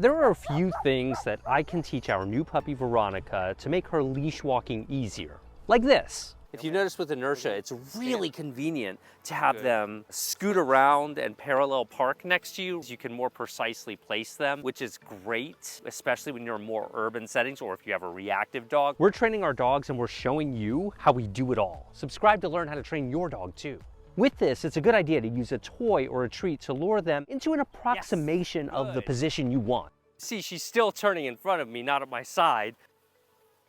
There are a few things that I can teach our new puppy Veronica to make her leash walking easier, like this. If you notice with Inertia, it's really convenient to have them scoot around and parallel park next to you. You can more precisely place them, which is great, especially when you're in more urban settings or if you have a reactive dog. We're training our dogs and we're showing you how we do it all. Subscribe to learn how to train your dog too. With this, it's a good idea to use a toy or a treat to lure them into an approximation of the position you want. See, she's still turning in front of me, not at my side.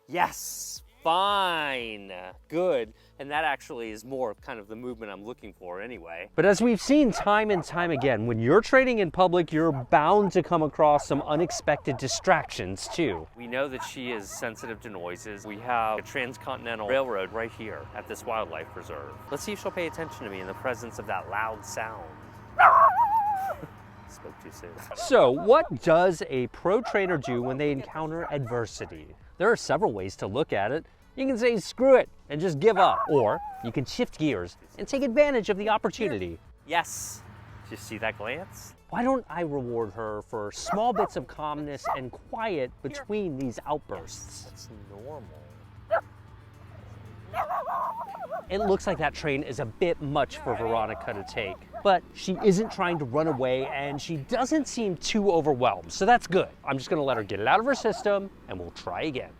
Yes, fine, good. And that actually is more kind of the movement I'm looking for anyway. But as we've seen time and time again, when you're training in public, you're bound to come across some unexpected distractions too. We know that she is sensitive to noises. We have a transcontinental railroad right here at this wildlife preserve. Let's see if she'll pay attention to me in the presence of that loud sound. Spoke too soon. So what does a pro trainer do when they encounter adversity? There are several ways to look at it. You can say screw it and just give up, or you can shift gears and take advantage of the opportunity. Yes, did you see that glance? Why don't I reward her for small bits of calmness and quiet between these outbursts? That's normal. It looks like that train is a bit much for Veronica to take, but she isn't trying to run away and she doesn't seem too overwhelmed, so that's good. I'm just gonna let her get it out of her system and we'll try again.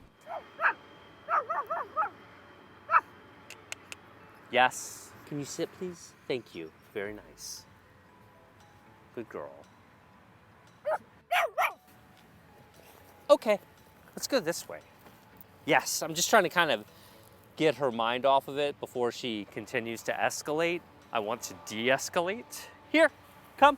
Yes, can you sit please? Thank you, very nice. Good girl. Okay, let's go this way. Yes, I'm just trying to kind of get her mind off of it before she continues to escalate. I want to de-escalate. Here, come.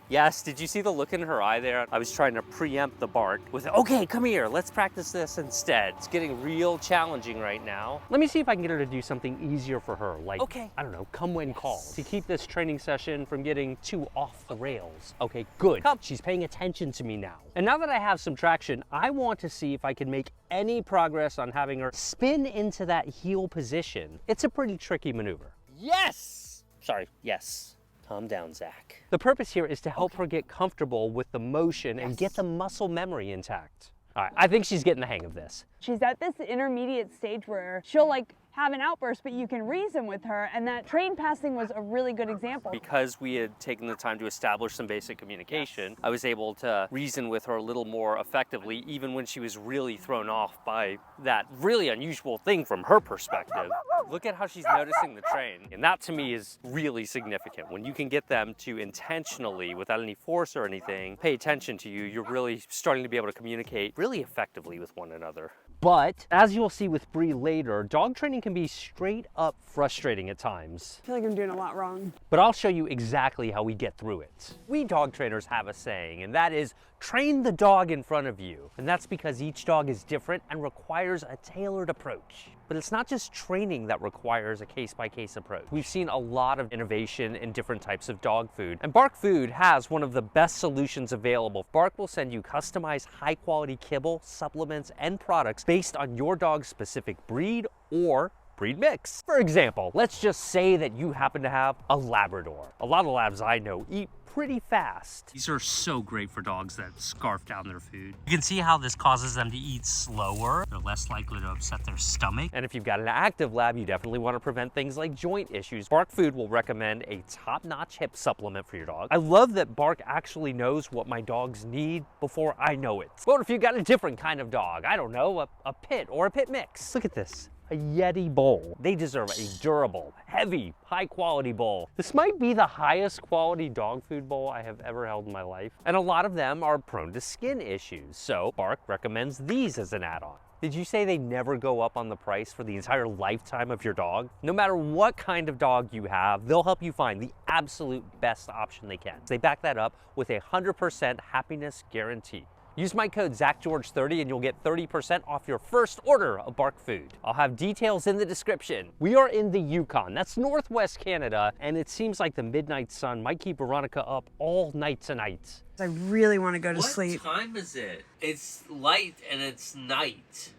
Yes, did you see the look in her eye there? I was trying to preempt the bark with, okay, come here, let's practice this instead. It's getting real challenging right now. Let me see if I can get her to do something easier for her, like, okay, I don't know, come when called, to keep this training session from getting too off the rails. Okay, good. Come. She's paying attention to me now. And now that I have some traction, I want to see if I can make any progress on having her spin into that heel position. It's a pretty tricky maneuver. Yes! Sorry, yes. Calm down, Zach. The purpose here is to help her get comfortable with the motion and get the muscle memory intact. All right, I think she's getting the hang of this. She's at this intermediate stage where she'll have an outburst, but you can reason with her, and that train passing was a really good example. Because we had taken the time to establish some basic communication, I was able to reason with her a little more effectively, even when she was really thrown off by that really unusual thing from her perspective. Look at how she's noticing the train, and that to me is really significant. When you can get them to intentionally, without any force or anything, pay attention to you, you're really starting to be able to communicate really effectively with one another. But as you'll see with Bree later, dog training can be straight up frustrating at times. I feel like I'm doing a lot wrong. But I'll show you exactly how we get through it. We dog trainers have a saying, and that is, train the dog in front of you. And that's because each dog is different and requires a tailored approach. But it's not just training that requires a case-by-case approach. We've seen a lot of innovation in different types of dog food, and Bark Food has one of the best solutions available. Bark will send you customized high-quality kibble, supplements, and products based on your dog's specific breed or breed mix. For example, let's just say that you happen to have a Labrador. A lot of labs I know eat pretty fast. These are so great for dogs that scarf down their food. You can see how this causes them to eat slower. They're less likely to upset their stomach. And if you've got an active lab, you definitely want to prevent things like joint issues. Bark Food will recommend a top-notch hip supplement for your dog. I love that Bark actually knows what my dogs need before I know it. What if you've got a different kind of dog? I don't know, a pit or a pit mix. Look at this. A Yeti bowl. They deserve a durable, heavy, high-quality bowl. This might be the highest quality dog food bowl I have ever held in my life, and a lot of them are prone to skin issues, so Bark recommends these as an add-on. Did you say they never go up on the price for the entire lifetime of your dog? No matter what kind of dog you have, they'll help you find the absolute best option they can. They back that up with a 100% happiness guarantee. Use my code ZachGeorge30 and you'll get 30% off your first order of Bark Food. I'll have details in the description. We are in the Yukon, that's Northwest Canada, and it seems like the midnight sun might keep Veronica up all night tonight. I really want to go to sleep. What time is it? It's light and it's night.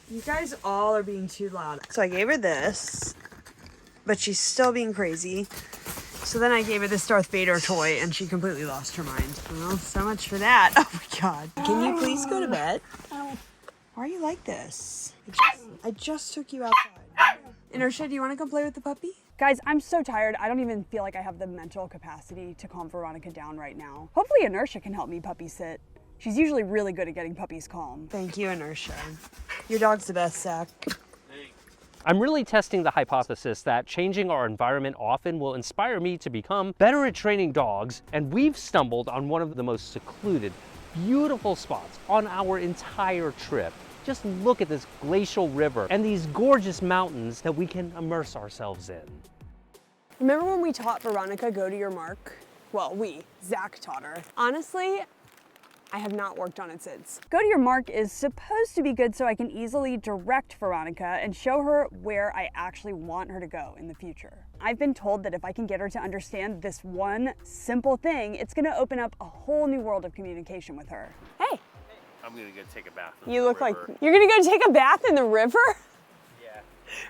You guys all are being too loud. So I gave her this, but she's still being crazy. So then I gave her this Darth Vader toy and she completely lost her mind. Well, so much for that. Oh my God. Can you please go to bed? Why are you like this? I just took you outside. Inertia, do you want to come play with the puppy? Guys, I'm so tired. I don't even feel like I have the mental capacity to calm Veronica down right now. Hopefully Inertia can help me puppy sit. She's usually really good at getting puppies calm. Thank you, Inertia. Your dog's the best, Zach. I'm really testing the hypothesis that changing our environment often will inspire me to become better at training dogs, and we've stumbled on one of the most secluded, beautiful spots on our entire trip. Just look at this glacial river and these gorgeous mountains that we can immerse ourselves in. Remember when we taught Veronica go to your mark? Well, Zach taught her. Honestly, I have not worked on it since. Go to your mark is supposed to be good so I can easily direct Veronica and show her where I actually want her to go in the future. I've been told that if I can get her to understand this one simple thing, it's gonna open up a whole new world of communication with her. Hey. I'm gonna go take a bath. You look like you're gonna go take a bath in the river? Yeah.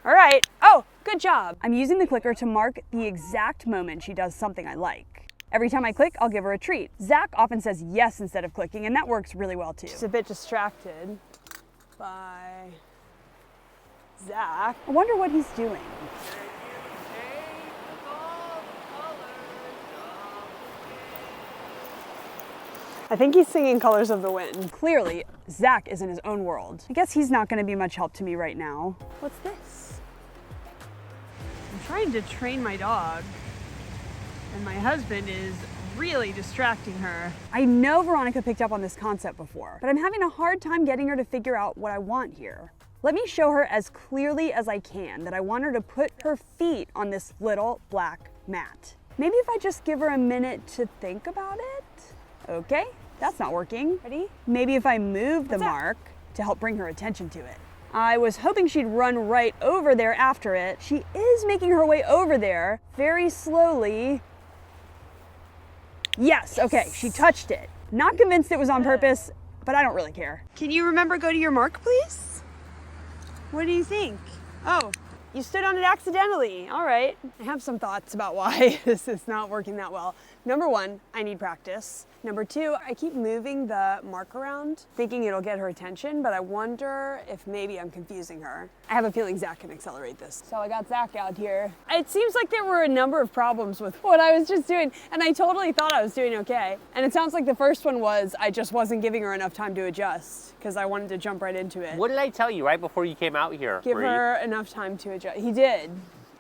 All right. Oh, good job. I'm using the clicker to mark the exact moment she does something I like. Every time I click, I'll give her a treat. Zach often says yes instead of clicking, and that works really well too. She's a bit distracted by Zach. I wonder what he's doing. I think he's singing Colors of the Wind. Clearly, Zach is in his own world. I guess he's not gonna be much help to me right now. What's this? I'm trying to train my dog, and my husband is really distracting her. I know Veronica picked up on this concept before, but I'm having a hard time getting her to figure out what I want here. Let me show her as clearly as I can that I want her to put her feet on this little black mat. Maybe if I just give her a minute to think about it? Okay, that's not working. Ready? Maybe if I move the mark to help bring her attention to it. I was hoping she'd run right over there after it. She is making her way over there very slowly. Yes, okay, she touched it. Not convinced it was on purpose, but I don't really care. Can you remember go to your mark, please? What do you think? Oh, you stood on it accidentally. All right. I have some thoughts about why this is not working that well. Number one, I need practice. Number two, I keep moving the mark around, thinking it'll get her attention, but I wonder if maybe I'm confusing her. I have a feeling Zach can accelerate this. So I got Zach out here. It seems like there were a number of problems with what I was just doing, and I totally thought I was doing okay. And it sounds like the first one was I just wasn't giving her enough time to adjust because I wanted to jump right into it. What did I tell you right before you came out here? Give her enough time to adjust. He did.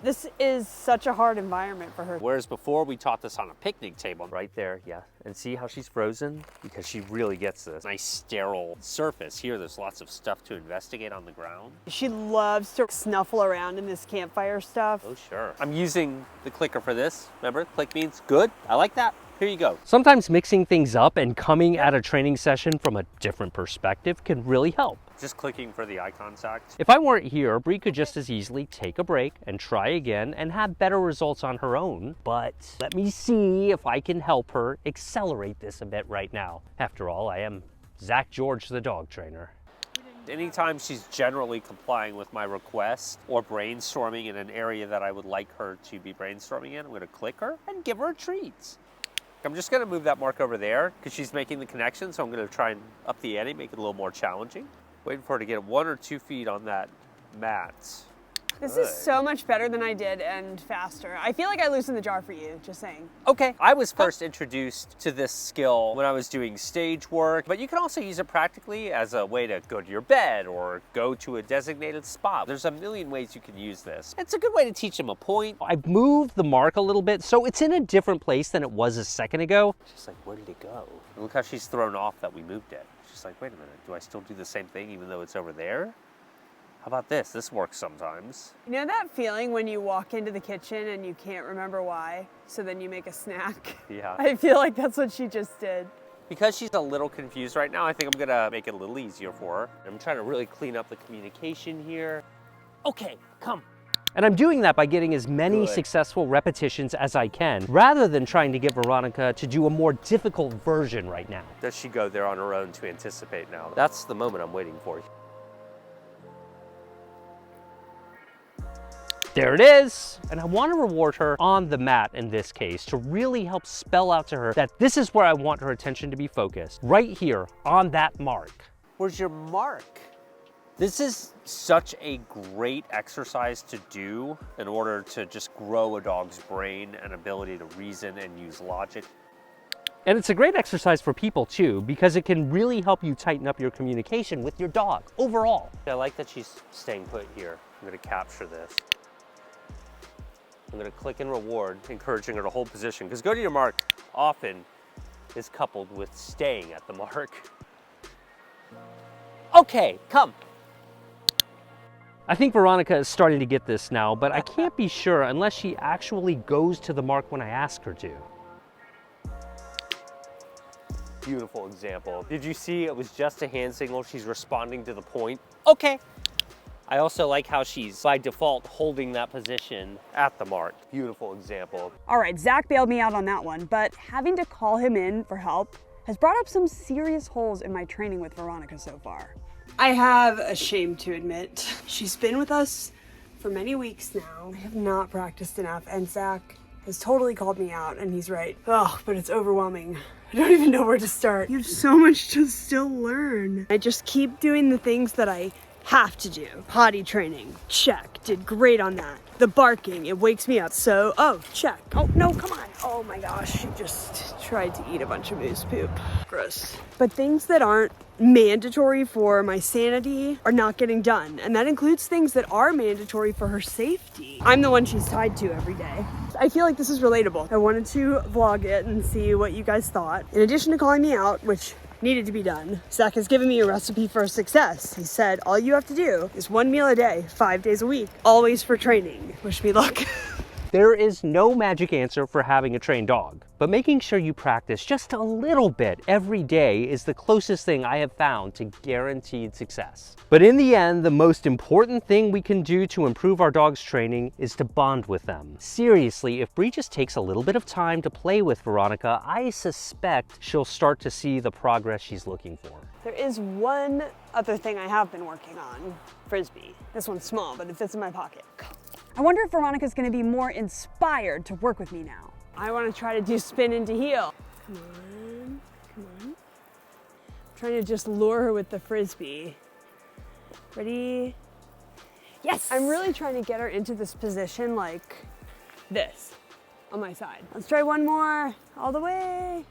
This is such a hard environment for her. Whereas before we taught this on a picnic table. Right there, yeah. And see how she's frozen? Because she really gets this nice sterile surface. Here there's lots of stuff to investigate on the ground. She loves to snuffle around in this campfire stuff. Oh sure. I'm using the clicker for this. Remember, click means good. I like that. Here you go. Sometimes mixing things up and coming at a training session from a different perspective can really help. Just clicking for the eye contact. If I weren't here, Bree could just as easily take a break and try again and have better results on her own. But let me see if I can help her accelerate this a bit right now. After all, I am Zach George, the dog trainer. Anytime she's generally complying with my request or brainstorming in an area that I would like her to be brainstorming in, I'm gonna click her and give her a treat. I'm just gonna move that mark over there because she's making the connection, so I'm gonna try and up the ante, make it a little more challenging. Waiting for her to get 1 or 2 feet on that mat. This is so much better than I did and faster. I feel like I loosened the jar for you, just saying. Okay, I was first introduced to this skill when I was doing stage work, but you can also use it practically as a way to go to your bed or go to a designated spot. There's a million ways you can use this. It's a good way to teach them a point. I've moved the mark a little bit, so it's in a different place than it was a second ago. She's like, where did it go? And look how she's thrown off that we moved it. She's like, wait a minute, do I still do the same thing even though it's over there? How about this? This works sometimes. You know that feeling when you walk into the kitchen and you can't remember why, so then you make a snack? Yeah. I feel like that's what she just did. Because she's a little confused right now, I think I'm gonna make it a little easier for her. I'm trying to really clean up the communication here. Okay, come. And I'm doing that by getting as many successful repetitions as I can, rather than trying to get Veronica to do a more difficult version right now. Does she go there on her own to anticipate now? That's the moment I'm waiting for. There it is. And I want to reward her on the mat in this case to really help spell out to her that this is where I want her attention to be focused, right here on that mark. Where's your mark? This is such a great exercise to do in order to just grow a dog's brain and ability to reason and use logic. And it's a great exercise for people too, because it can really help you tighten up your communication with your dog overall. I like that she's staying put here. I'm gonna capture this. I'm gonna click and reward, encouraging her to hold position, because go to your mark often is coupled with staying at the mark. Okay, come. I think Veronica is starting to get this now, but I can't be sure unless she actually goes to the mark when I ask her to. Beautiful example. Did you see it was just a hand signal? She's responding to the point. Okay. I also like how she's by default holding that position at the mark. Beautiful example. All right, Zak bailed me out on that one, but having to call him in for help has brought up some serious holes in my training with Veronica so far. I have a shame to admit. She's been with us for many weeks now. I have not practiced enough, and Zak has totally called me out, and he's right. Oh, but it's overwhelming. I don't even know where to start. You have so much to still learn. I just keep doing the things that I have to do. Potty training, check, did great on that. The barking, it wakes me up, so, oh, check. Oh, no, come on. Oh my gosh, she just tried to eat a bunch of moose poop. Gross. But things that aren't mandatory for my sanity are not getting done, and that includes things that are mandatory for her safety. I'm the one she's tied to every day. I feel like this is relatable. I wanted to vlog it and see what you guys thought. In addition to calling me out, which needed to be done, Zak has given me a recipe for success. He said, all you have to do is 1 meal a day, 5 days a week, always for training. Wish me luck. There is no magic answer for having a trained dog, but making sure you practice just a little bit every day is the closest thing I have found to guaranteed success. But in the end, the most important thing we can do to improve our dog's training is to bond with them. Seriously, if Bree just takes a little bit of time to play with Veronica, I suspect she'll start to see the progress she's looking for. There is one other thing I have been working on, Frisbee. This one's small, but it fits in my pocket. I wonder if Veronica's gonna be more inspired to work with me now. I wanna try to do spin into heel. Come on, come on. I'm trying to just lure her with the Frisbee. Ready? Yes! I'm really trying to get her into this position like this, on my side. Let's try one more, all the way.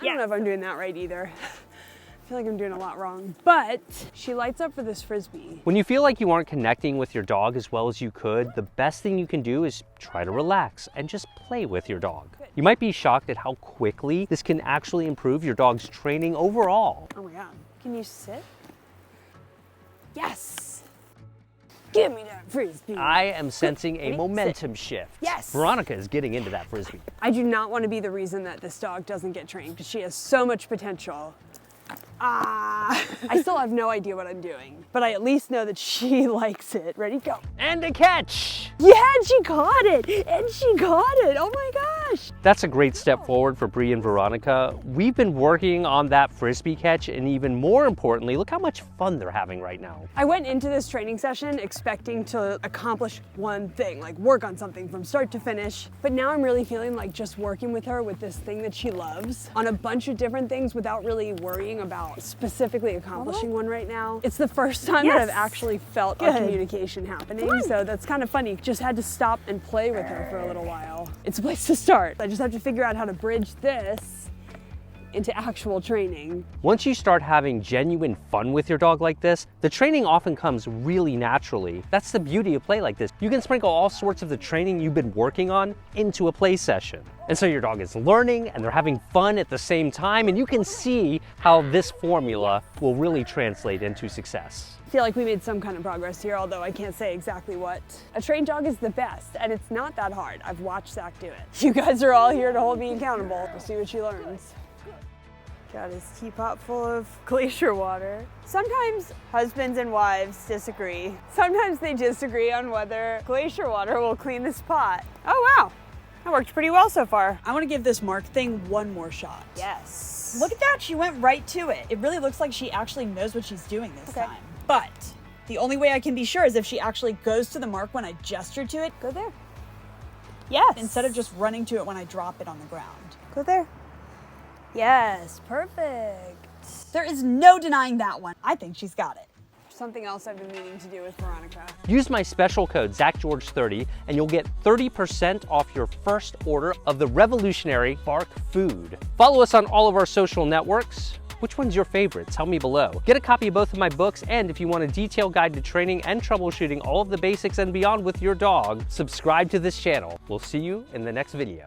I don't know if I'm doing that right either. I feel like I'm doing a lot wrong, but she lights up for this Frisbee. When you feel like you aren't connecting with your dog as well as you could, the best thing you can do is try to relax and just play with your dog. Good. You might be shocked at how quickly this can actually improve your dog's training overall. Oh my God, can you sit? Yes! Give me that Frisbee. I am sensing a momentum shift. Yes! Veronica is getting into that Frisbee. I do not want to be the reason that this dog doesn't get trained because she has so much potential. I still have no idea what I'm doing, but I at least know that she likes it. Ready, go. And a catch! Yeah, and she caught it! And she caught it! Oh my gosh! That's a great step forward for Bree and Veronica. We've been working on that Frisbee catch, and even more importantly, look how much fun they're having right now. I went into this training session expecting to accomplish one thing, like work on something from start to finish. But now I'm really feeling like just working with her with this thing that she loves on a bunch of different things without really worrying about specifically accomplishing one right now. It's the first time that I've actually felt our communication happening, so that's kind of funny. Just had to stop and play with her for a little while. It's a place to start. I just have to figure out how to bridge this into actual training. Once you start having genuine fun with your dog like this, the training often comes really naturally. That's the beauty of play like this. You can sprinkle all sorts of the training you've been working on into a play session. And so your dog is learning and they're having fun at the same time, and you can see how this formula will really translate into success. I feel like we made some kind of progress here, although I can't say exactly what. A trained dog is the best, and it's not that hard. I've watched Zak do it. You guys are all here to hold me accountable. We'll see what she learns. Got his teapot full of glacier water. Sometimes husbands and wives disagree. Sometimes they disagree on whether glacier water will clean this pot. Oh wow, that worked pretty well so far. I want to give this mark thing one more shot. Yes. Look at that, she went right to it. It really looks like she actually knows what she's doing this time. But The only way I can be sure is if she actually goes to the mark when I gesture to it. Go there. Yes. Instead of just running to it when I drop it on the ground. Go there. Yes, perfect. There is no denying that one. I think she's got it. Something else I've been meaning to do with Veronica. Use my special code ZachGeorge30 and you'll get 30% off your first order of the revolutionary Bark Food. Follow us on all of our social networks. Which one's your favorite? Tell me below. Get a copy of both of my books, and if you want a detailed guide to training and troubleshooting all of the basics and beyond with your dog, subscribe to this channel. We'll see you in the next video.